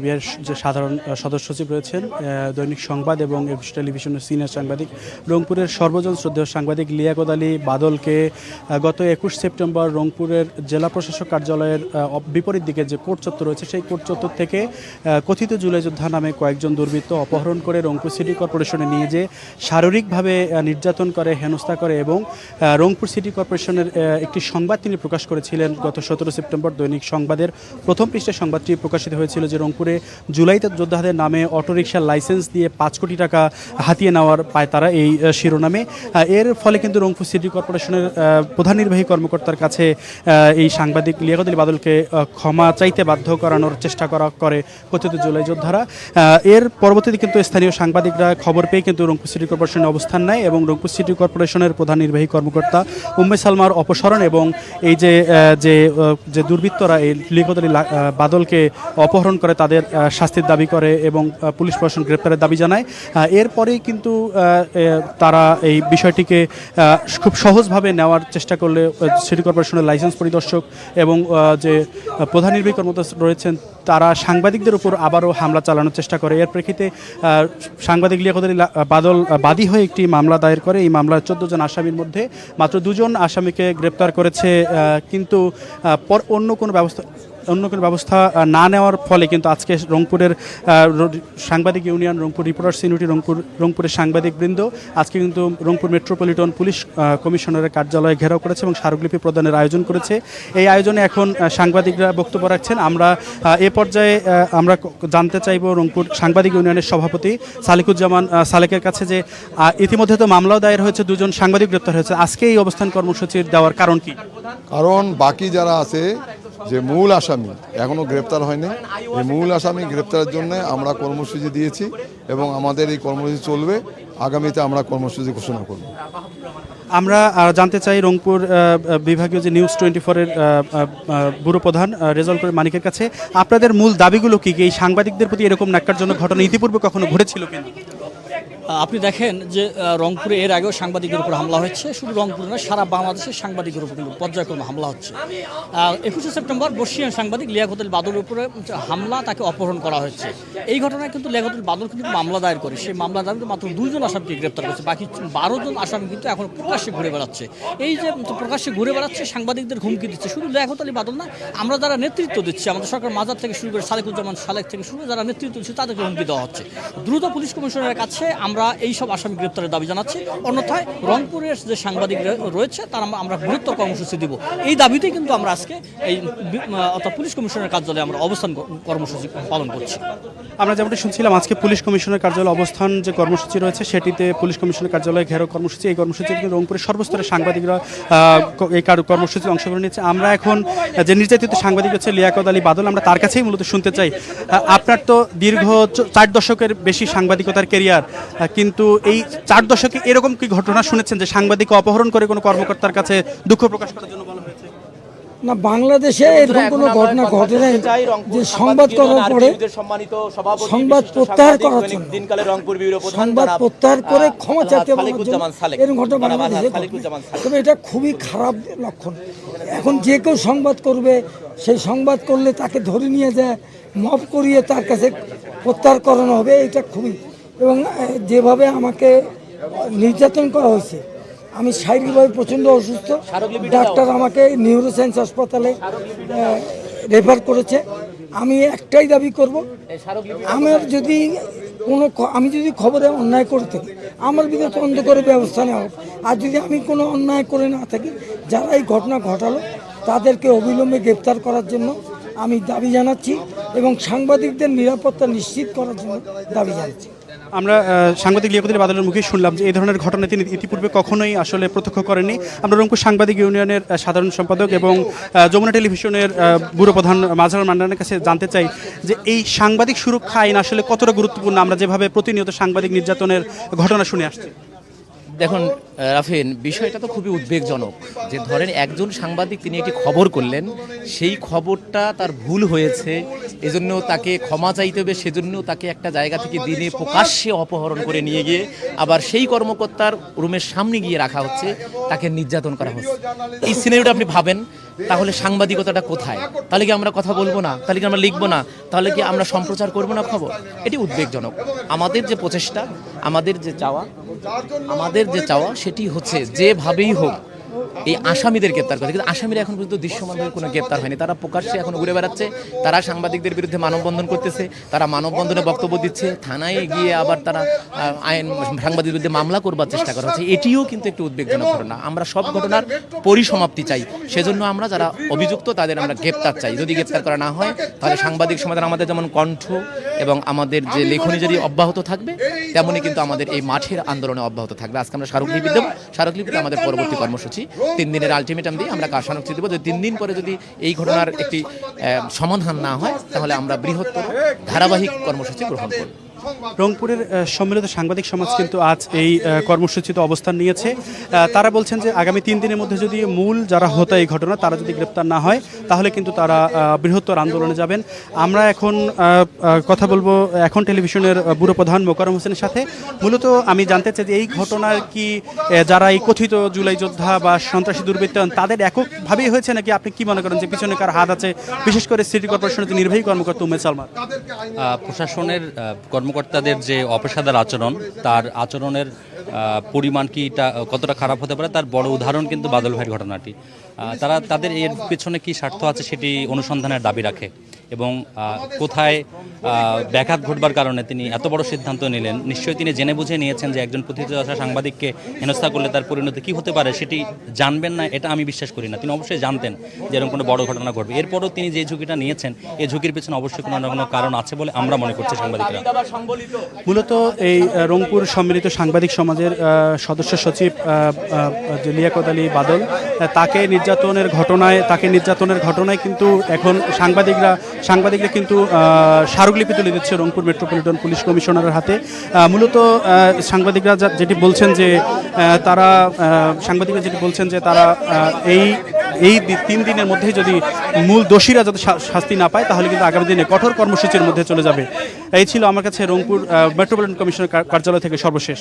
BR যে সাধারণ সদস্য সচিব রয়েছেন, দৈনিক সংবাদ এবং একুশে টেলিভিশনের সিনিয়র সাংবাদিক, রংপুরের সর্বজন শ্রদ্ধেয় সাংবাদিক লিয়াকত আলী বাদলকে গত 21 সেপ্টেম্বর রংপুরের জেলা প্রশাসক কার্যালয়ের বিপরীত দিকে যে কোর্ট চত্বর রয়েছে সেই কোর্ট চত্বর থেকে কথিত জুলাই যোদ্ধা নামে কয়েকজন দুর্বৃত্ত অপহরণ করে রংপুর সিটি কর্পোরেশনে নিয়ে যেয়ে শারীরিকভাবে নির্যাতন করে, হেনস্থা করে এবং রংপুর সিটি কর্পোরেশনের একটি সংবাদ তিনি প্রকাশ করেছিলেন গত 17 সেপ্টেম্বর। দৈনিক সংবাদের প্রথম পৃষ্ঠায় সংবাদটি প্রকাশিত হয়েছিল যে রংপুরে জুলাই যোদ্ধাদের নামে অটোরিকশার লাইসেন্স দিয়ে 5 কোটি টাকা হাতিয়ে নেওয়ার পায় তারা, এই শিরোনামে। এর ফলে কিন্তু রংপুর সিটি কর্পোরেশনের প্রধান নির্বাহী কর্মকর্তার কাছে এই সাংবাদিক লিয়াকত আলী বাদলকে ক্ষমা চাইতে বাধ্য করানোর চেষ্টা করে কথিত জুলাই যোদ্ধারা। এর পরবর্তীতে কিন্তু স্থানীয় সাংবাদিকরা খবর পেয়ে কিন্তু রংপুর সিটি কর্পোরেশনের অবস্থান নেয় এবং রংপুর সিটি কর্পোরেশনের প্রধান নির্বাহী কর্মকর্তা উম্মে সালমার অপসারণ এবং এই যে দুর্বৃত্তরা এই লিয়াকত আলী বাদলকে অপহরণ করে তাদের শাস্তির দাবি করে এবং পুলিশ প্রশাসন গ্রেপ্তারের দাবি জানায়। এরপরেই কিন্তু তারা এই বিষয়টিকে খুব সহজভাবে নেওয়ার চেষ্টা করলে সিটি কর্পোরেশনের লাইসেন্স পরিদর্শক এবং যে প্রধান নির্বাহী কর্মকর্তা রয়েছেন তারা সাংবাদিকদের উপর আবারও হামলা চালানোর চেষ্টা করে। এর প্রেক্ষিতে সাংবাদিক লিয়াকত আলী বাদল বাদী হয়ে একটি মামলা দায়ের করে। এই মামলার 14 জন আসামির মধ্যে মাত্র 2 জন আসামিকে গ্রেপ্তার করেছে, কিন্তু অন্য কোনো ব্যবস্থা না নেওয়ার ফলে কিন্তু আজকে রংপুরের সাংবাদিক ইউনিয়ন, রংপুর রিপোর্টার্স ইউনিটি, রংপুরের সাংবাদিকবৃন্দ আজকে কিন্তু রংপুর মেট্রোপলিটন পুলিশ কমিশনারের কার্যালয়ে ঘেরাও করেছে এবং স্মারকলিপি প্রদানের আয়োজন করেছে। এই আয়োজনে এখন সাংবাদিকরা বক্তব্য রাখছেন। আমরা এ পর্যায়ে আমরা জানতে চাইব রংপুর সাংবাদিক ইউনিয়নের সভাপতি সালেকুজ্জামান সালেকের কাছে যে ইতিমধ্যে তো মামলাও দায়ের হয়েছে, 2 জন সাংবাদিক গ্রেপ্তার হয়েছে, আজকে এই অবস্থান কর্মসূচির দেওয়ার কারণ কি? কারণ বাকি যারা আছে যে মূল আসামি এখনো গ্রেপ্তার হয়নি, এই মূল আসামি গ্রেপ্তারের জন্য আমরা কর্মসূচি দিয়েছি এবং আমাদের এই কর্মসূচি চলবে। আগামীতে আমরা কর্মসূচি ঘোষণা করব। আমরা জানতে চাই রংপুর বিভাগীয় যে নিউজ 24-এর ব্যুরো প্রধান রেজাউল করিম মানিকের কাছে, আপনাদের মূল দাবিগুলো কি? এই সাংবাদিকদের প্রতি এরকম ন্যাক্কারজনক ঘটনা ইতিপূর্বে কখনো ঘটেছিল কিনা? আপনি দেখেন যে রংপুরে এর আগেও সাংবাদিকের উপর হামলা হচ্ছে, শুধু রংপুরে না সারা বাংলাদেশের সাংবাদিকের উপর কিন্তু পর্যায়ক্রমে হামলা হচ্ছে। 21 সেপ্টেম্বর বর্ষিয়ান সাংবাদিক লিয়াকত আলী বাদলের উপরে হামলা, তাকে অপহরণ করা হয়েছে। এই ঘটনায় কিন্তু লিয়াকত আলী বাদল কিন্তু মামলা দায়ের করে, সেই মামলা দায়ের মাত্র 2 জন আসামিকে গ্রেপ্তার করেছে, বাকি 12 জন আসামি কিন্তু এখন প্রকাশ্যে ঘুরে বেড়াচ্ছে। এই যে প্রকাশ্যে ঘুরে বেড়াচ্ছে, সাংবাদিকদের হুমকি দিচ্ছে। শুধু লিয়াকত আলী বাদল না, আমরা যারা নেতৃত্ব দিচ্ছি, আমাদের সরকার মাজার থেকে শুরু করে সালেকুজ্জামান সালেক থেকে শুরু করে যারা নেতৃত্ব দিচ্ছে তাদেরকে হুমকি দেওয়া হচ্ছে। দ্রুত পুলিশ কমিশনারের কাছে আমরা এই সব আসামি গ্রেপ্তারের দাবি জানাচ্ছি, অন্যথায় রংপুরের যে সাংবাদিক রয়েছে তারা আমরা গুরুত্ব কর্মসূচি দিব। এই দাবিতেই কিন্তু আমরা আজকে এই অর্থাৎ পুলিশ কমিশনের কার্যালয়ে আমরা অবস্থান কর্মসূচি পালন করছি। আমরা যেমনটি শুনছিলাম, আজকে পুলিশ কমিশনের কার্যালয়ে অবস্থান যে কর্মসূচি রয়েছে সেটিতে পুলিশ কমিশনের কার্যালয়ে ঘেরাও কর্মসূচি। এই কর্মসূচিতে রংপুরের সর্বস্তরের সাংবাদিকরা এই কর্মসূচিতে অংশগ্রহণ নিচ্ছে। আমরা এখন যে নির্যাতিত সাংবাদিক হচ্ছে লিয়াকত আলী বাদল, আমরা তার কাছেই মূলত শুনতে চাই। আপনার তো দীর্ঘ 4 দশকের বেশি সাংবাদিকতার কেরিয়ার, কিন্তু এই 4 দশকে এরকম কি ঘটনা শুনেছেন যে সাংবাদিককে অপহরণ করে কোনো কর্মকর্তার কাছে দুঃখ প্রকাশ করার জন্য বলা হয়েছে? না, বাংলাদেশে এরকম কোনো ঘটনা ঘটে নাই যে সংবাদ করার পরে সংবাদ প্রত্যাহার করার জন্য সংবাদ প্রত্যাহার করে ক্ষমা চাইতে এরকম ঘটনা বাংলাদেশে। তবে এটা খুবই খারাপ লক্ষণ। এখন যে কেউ সংবাদ করবে, সেই সংবাদ করলে তাকে ধরে নিয়ে যায় মব করিয়ে তার কাছে প্রত্যাহার করানো হবে, এটা খুবই। এবং যেভাবে আমাকে নির্যাতন করা হয়েছে, আমি শারীরিকভাবে প্রচণ্ড অসুস্থ, ডাক্তার আমাকে নিউরোসায়েন্স হাসপাতালে রেফার করেছে। আমি একটাই দাবি করব, আমি যদি খবরে অন্যায় করে থাকি আমার বিরুদ্ধে তদন্ত করে ব্যবস্থা নেওয়া হোক। আর যদি আমি কোনো অন্যায় করে না থাকি, যারা এই ঘটনা ঘটালো তাদেরকে অবিলম্বে গ্রেপ্তার করার জন্য আমি দাবি জানাচ্ছি এবং সাংবাদিকদের নিরাপত্তা নিশ্চিত করার জন্য দাবি জানাচ্ছি। আমরা সাংবাদিক লিয়াকত আলী বাদলের মুখে শুনলাম যে এই ধরনের ঘটনা তিনি ইতিপূর্বে কখনোই আসলে প্রত্যক্ষ করেননি। আমরা রংপুর সাংবাদিক ইউনিয়নের সাধারণ সম্পাদক এবং যমুনা টেলিভিশনের ব্যুরো প্রধান মাজহারুল মান্নানের কাছে জানতে চাই যে এই সাংবাদিক সুরক্ষা আইন আসলে কতটা গুরুত্বপূর্ণ, আমরা যেভাবে প্রতিনিয়ত সাংবাদিক নির্যাতনের ঘটনা শুনে আসছি। দেখুন রাফিন, বিষয়টা তো খুবই উদ্বেগজনক যে ধরেন একজন সাংবাদিক তিনি একটি খবর করলেন, সেই খবরটা তার ভুল হয়েছে, এজন্য তাকে ক্ষমা চাইতে হবে, সেজন্য তাকে একটা জায়গা থেকে দিনে প্রকাশ্যে অপহরণ করে নিয়ে গিয়ে আবার সেই কর্মকর্তার রুমের সামনে গিয়ে রাখা হচ্ছে, তাকে নির্যাতন করা হচ্ছে। এই সিনারিওটা আপনি ভাবেন তাহলে সাংবাদিকতাটা কোথায়? তাহলে কি আমরা কথা বলবো না? তাহলে কি আমরা লিখবো না? তাহলে কি আমরা সম্প্রচার করবো না খবর? এটি উদ্বেগজনক। আমাদের যে প্রচেষ্টা, আমাদের যে চাওয়া সেটি হচ্ছে যেভাবেই হোক এই আসামিদের গ্রেপ্তার করে। কিন্তু আসামিরা এখন পর্যন্ত দৃশ্যমানভাবে কোনো গ্রেপ্তার হয়নি। তারা প্রকাশ্যে এখন ঘুরে বেড়াচ্ছে, তারা সাংবাদিকদের বিরুদ্ধে মানববন্ধন করতেছে, তারা মানববন্ধনে বক্তব্য দিচ্ছে, থানায় গিয়ে আবার তারা সাংবাদিকদের বিরুদ্ধে মামলা করবার চেষ্টা করা হচ্ছে। এটিও কিন্তু একটু উদ্বেগজনক ঘটনা। আমরা সব ঘটনার পরিসমাপ্তি চাই, সেজন্য আমরা যারা অভিযুক্ত তাদের আমরা গ্রেপ্তার চাই। যদি গ্রেপ্তার করা না হয় তাহলে সাংবাদিক সমাজের আমাদের যেমন কণ্ঠ এবং আমাদের যে লেখনী যদি অব্যাহত থাকবে, তেমনই কিন্তু আমাদের এই মাঠের আন্দোলনে অব্যাহত থাকবে। আজকে আমরা স্মারকলিপি দেব, স্মারকলিপিতে আমাদের পরবর্তী কর্মসূচি 3 দিনের আলটিমেটাম দিয়ে আমরা স্মারকলিপি দেবো। 3 দিন পরে যদি এই ঘটনার একটি সমাধান না হয় তাহলে আমরা বৃহত্তর ধারাবাহিক কর্মসূচি গ্রহণ করব। রংপুরের সম্মিলিত সাংবাদিক সমাজ কিন্তু আজ এই কর্মসূচিতে অবস্থান নিয়েছে। তারা বলছেন যে আগামী 3 দিনের মধ্যে যদি মূল যারা হতো এই ঘটনা তারা যদি গ্রেপ্তার না হয় তাহলে কিন্তু তারা বৃহত্তর আন্দোলনে যাবেন। আমরা এখন কথা বলবো এখন টেলিভিশনের ব্যুরো প্রধান মোকাররম হোসেনের সাথে। মূলত আমি জানতে চাই যে এই ঘটনার কি যারা এই কথিত জুলাই যোদ্ধা বা সন্ত্রাসী দুর্বৃত্তায়ন তাদের এককভাবেই হয়েছে, নাকি আপনি কি মনে করেন যে পিছনে কার হাত আছে, বিশেষ করে সিটি কর্পোরেশনের যে নির্বাহী কর্মকর্তা উমেদ সালমান? প্রশাসনের কর্মকর্তাদের যে অপেশাদার আচরণ, তার আচরণের পরিমাণ কি কতটা খারাপ হতে পারে তার বড় উদাহরণ কিন্তু বাদল ভাইয়ের ঘটনাটি। তারা তাদের এর পেছনে কি স্বার্থ আছে সেটি অনুসন্ধানের দাবি রাখে এবং কোথায় ব্যাঘাত ঘটবার কারণে তিনি এত বড় সিদ্ধান্ত নিলেন। নিশ্চয়ই তিনি জেনে বুঝে নিয়েছেন যে একজন প্রথিতযশা সাংবাদিককে হেনস্থা করলে তার পরিণতি কী হতে পারে সেটি জানবেন না, এটা আমি বিশ্বাস করি না। তিনি অবশ্যই জানতেন যে এরকম কোনো বড় ঘটনা ঘটবে। এরপরও তিনি যে ঝুঁকিটা নিয়েছেন, এই ঝুঁকির পেছনে অবশ্যই কোনো না কোনো কারণ আছে বলে আমরা মনে করছি সাংবাদিকরা। মূলত এই রংপুর সম্মিলিত সাংবাদিক সমাজের সদস্য সচিব যে লিয়াকত আলী বাদল, তাকে নির্যাতনের ঘটনায় কিন্তু এখন সাংবাদিকরা কিন্তু স্মারকলিপি তুলে দিচ্ছে রংপুর মেট্রোপলিটন পুলিশ কমিশনারের হাতে। মূলত সাংবাদিকরা যেটি বলছেন যে তারা এই 3 দিনের মধ্যে যদি মূল দোষীরা যাতে শাস্তি না পায় তাহলে কিন্তু আগামী দিনে কঠোর কর্মসূচির মধ্যে চলে যাবে। এই ছিল আমার কাছে রংপুর মেট্রোপলিটন কমিশনার কার্যালয় থেকে সর্বশেষ।